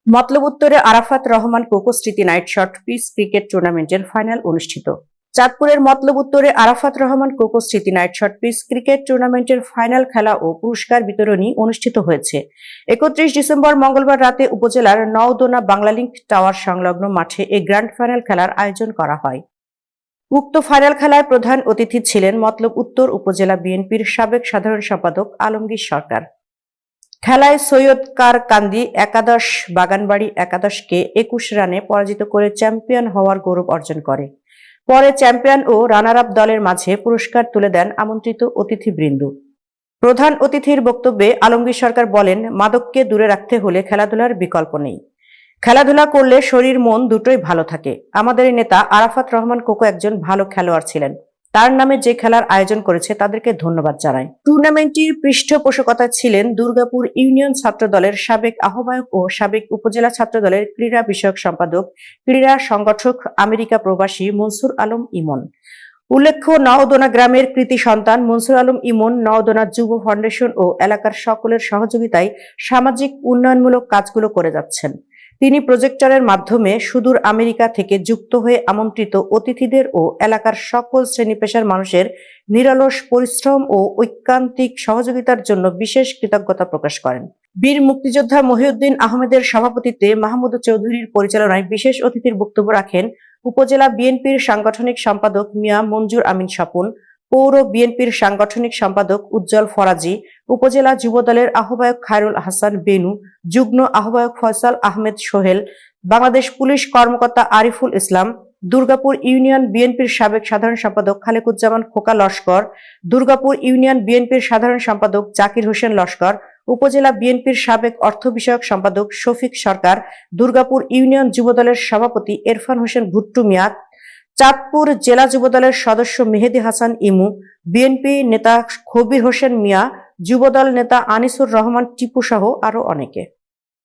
মতলব উত্তরে আরাফাত রহমান কোকো স্মৃতি night short pitch cricket টুর্নামেন্টের ফাইনাল অনুষ্ঠিত। চাঁদপুরের মতলব উত্তরে আরাফাত রহমান কোকো স্মৃতি নাইট শর্ট পিচ ক্রিকেট টুর্নামেন্টের ফাইনাল খেলা ও পুরস্কার বিতরণী অনুষ্ঠিত হয়েছে। 31 ডিসেম্বর মঙ্গলবার রাতে উপজেলার নওদোনা বাংলালিংক টাওয়ার সংলগ্ন মাঠে এই গ্র্যান্ড ফাইনাল খেলার আয়োজন করা হয়। উক্ত ফাইনাল খেলায় প্রধান অতিথি ছিলেন মতলব উত্তর উপজেলা বিএনপির সাবেক সাধারণ সম্পাদক আলমগীর সরকার। খেলায় সৈয়দ কারকান্দি একাদশ বাগানবাড়ি একাদশকে 21 রানে পরাজিত করে চ্যাম্পিয়ন হওয়ার গৌরব অর্জন করে। পরে চ্যাম্পিয়ন ও রানার আপ দলের মাঝে পুরস্কার তুলে দেন আমন্ত্রিত অতিথিবৃন্দ। প্রধান অতিথির বক্তব্যে আলমগীর সরকার বলেন, মাদককে দূরে রাখতে হলে খেলাধুলার বিকল্প নেই। খেলাধুলা করলে শরীর মন দুটোই ভালো থাকে। আমাদের নেতা আরাফাত রহমান কোকো একজন ভালো খেলোয়াড় ছিলেন। তার নামে যে খেলার আয়োজন করেছে তাদেরকে ধন্যবাদ জানাই। টুর্নামেন্টটির পৃষ্ঠপোষকতা ছিলেন দুর্গাপুর ইউনিয়ন ছাত্র দলের সাবেক আহ্বায়ক ও সাবেক উপজেলা ছাত্র দলের ক্রীড়া বিষয়ক সম্পাদক, ক্রীড়া সংগঠক আমেরিকা প্রবাসী মনসুর আলম ইমন। উল্লেখ্য, নওদোনা গ্রামের কৃতি সন্তান মনসুর আলম ইমন নওদোনা যুব ফাউন্ডেশন ও এলাকার সকলের সহযোগিতায় সামাজিক উন্নয়নমূলক কাজগুলো করে যাচ্ছেন। তিনি প্রজেক্টরের মাধ্যমে সুদূর আমেরিকা থেকে যুক্ত হয়ে আমন্ত্রিত অতিথিদের ও এলাকার সকল শ্রেণী পেশার মানুষের নিরলস পরিশ্রম ও ঐকান্তিক সহযোগিতার জন্য বিশেষ কৃতজ্ঞতা প্রকাশ করেন। বীর মুক্তিযোদ্ধা মহিউদ্দিন আহমেদের সভাপতিত্বে মাহমুদ চৌধুরীর পরিচালনায় বিশেষ অতিথির বক্তব্য রাখেন উপজেলা বিএনপির সাংগঠনিক সম্পাদক মিয়া মঞ্জুর আমিন স্বপন, পৌর বিএনপির সাংগঠনিক সম্পাদক উজ্জ্বল ফরাজি, উপজেলা যুবদলের আহ্বায়ক খায়রুল হাসান বেনু, যুগ্ম আহ্বায়ক ফয়সাল আহমেদ সোহেল, বাংলাদেশ পুলিশ কর্মকর্তা আরিফুল ইসলাম, দুর্গাপুর ইউনিয়ন বিএনপির সাবেক সাধারণ সম্পাদক খালেকুজ্জামান খোকা লস্কর, দুর্গাপুর ইউনিয়ন বিএনপির সাধারণ সম্পাদক জাকির হোসেন লস্কর, উপজেলা বিএনপির সাবেক অর্থ বিষয়ক সম্পাদক শফিক সরকার, দুর্গাপুর ইউনিয়ন যুবদলের সভাপতি এরফান হোসেন ভুট্টু মিয়া, চাঁদপুর জেলা যুবদলের সদস্য মেহেদি হাসান ইমু, বিএনপি নেতা খবির হোসেন মিয়া, যুবদল নেতা আনিসুর রহমান টিপু সহ আরো অনেকে।